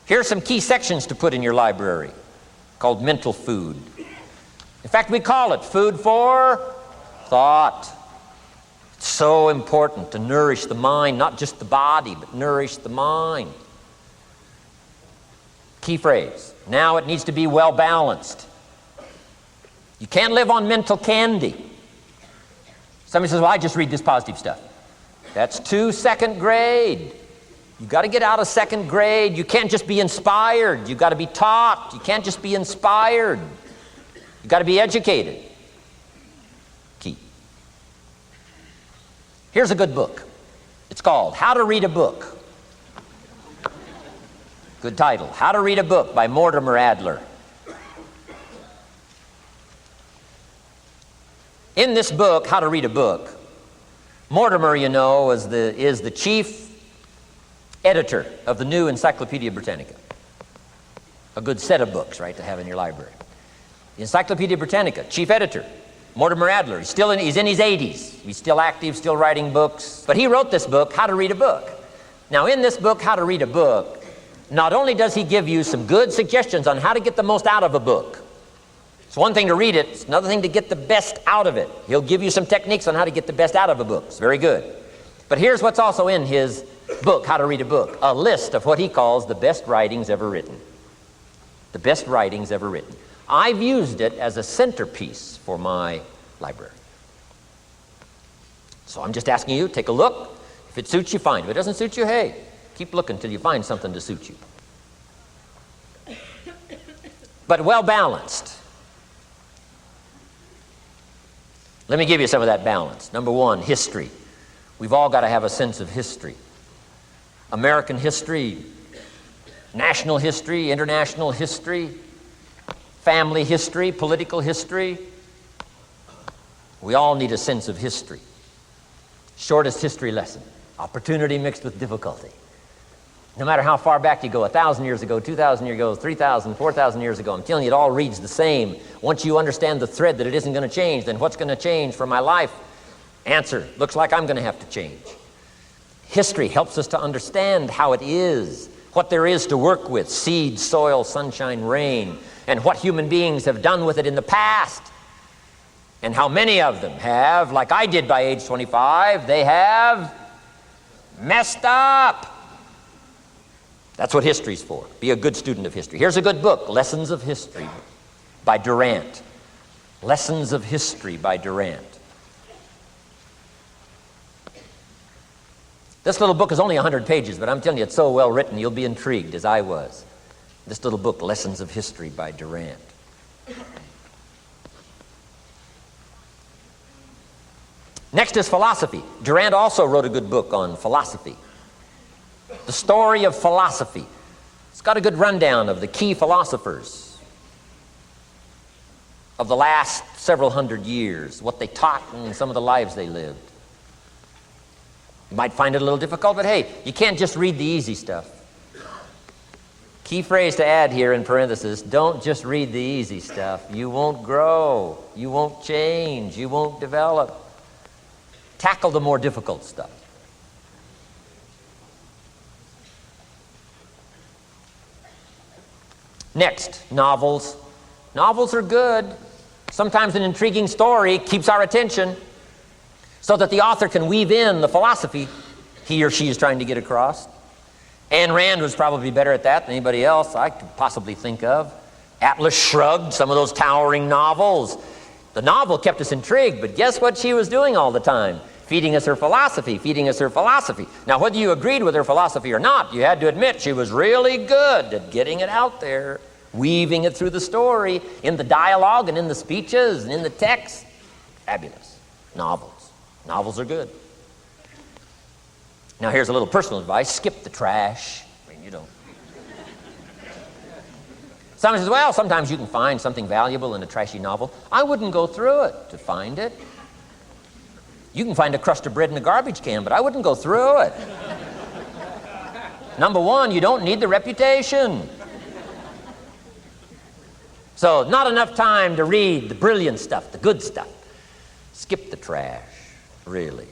Here are some key sections to put in your library called mental food. In fact, we call it food for thought. It's so important to nourish the mind, not just the body, but nourish the mind. Key phrase, now it needs to be well balanced. You can't live on mental candy. Somebody says, well, I just read this positive stuff. That's too second grade. You've got to get out of second grade. You can't just be inspired. You've got to be taught. You can't just be inspired. You've got to be educated. Key. Here's a good book. It's called How to Read a Book. Good title. How to Read a Book by Mortimer Adler. In this book, How to Read a Book, Mortimer, you know, is the chief editor of the new Encyclopedia Britannica. A good set of books, right, to have in your library. The Encyclopedia Britannica, chief editor, Mortimer Adler. He's in his 80s. He's still active, still writing books. But he wrote this book, How to Read a Book. Now, in this book, How to Read a Book, not only does he give you some good suggestions on how to get the most out of a book. It's one thing to read it, it's another thing to get the best out of it. He'll give you some techniques on how to get the best out of a book. It's very good. But here's what's also in his book, How to Read a Book, a list of what he calls the best writings ever written. The best writings ever written. I've used it as a centerpiece for my library. So I'm just asking you, take a look. If it suits you, fine. If it doesn't suit you, hey, keep looking until you find something to suit you. But well balanced. Let me give you some of that balance. Number one, history. We've all got to have a sense of history. American history, national history, international history, family history, political history. We all need a sense of history. Shortest history lesson, opportunity mixed with difficulty. No matter how far back you go, 1,000 years ago, 2,000 years ago, 3,000, 4,000 years ago, I'm telling you, it all reads the same. Once you understand the thread that it isn't going to change, then what's going to change for my life? Answer, looks like I'm going to have to change. History helps us to understand how it is, what there is to work with, seed, soil, sunshine, rain, and what human beings have done with it in the past. And how many of them have, like I did by age 25, they have messed up. That's what history's for. Be a good student of history. Here's a good book, Lessons of History by Durant. Lessons of History by Durant. This little book is only 100 pages, but I'm telling you, it's so well written, you'll be intrigued, as I was. This little book, Lessons of History by Durant. Next is philosophy. Durant also wrote a good book on philosophy. The Story of Philosophy. It's got a good rundown of the key philosophers of the last several hundred years, what they taught and some of the lives they lived. You might find it a little difficult, but hey, you can't just read the easy stuff. Key phrase to add here in parentheses, don't just read the easy stuff. You won't grow, you won't change, you won't develop. Tackle the more difficult stuff. Next, novels. Novels are good. Sometimes an intriguing story keeps our attention so that the author can weave in the philosophy he or she is trying to get across. Ayn Rand was probably better at that than anybody else I could possibly think of. Atlas Shrugged, some of those towering novels. The novel kept us intrigued, but guess what she was doing all the time? Feeding us her philosophy, feeding us her philosophy. Now, whether you agreed with her philosophy or not, you had to admit she was really good at getting it out there, weaving it through the story, in the dialogue and in the speeches and in the text. Fabulous. Novels. Novels are good. Now, here's a little personal advice. Skip the trash. I mean, you don't. Someone says, well, sometimes you can find something valuable in a trashy novel. I wouldn't go through it to find it. You can find a crust of bread in a garbage can, but I wouldn't go through it. Number one, you don't need the reputation. So, not enough time to read the brilliant stuff, the good stuff. Skip the trash, really.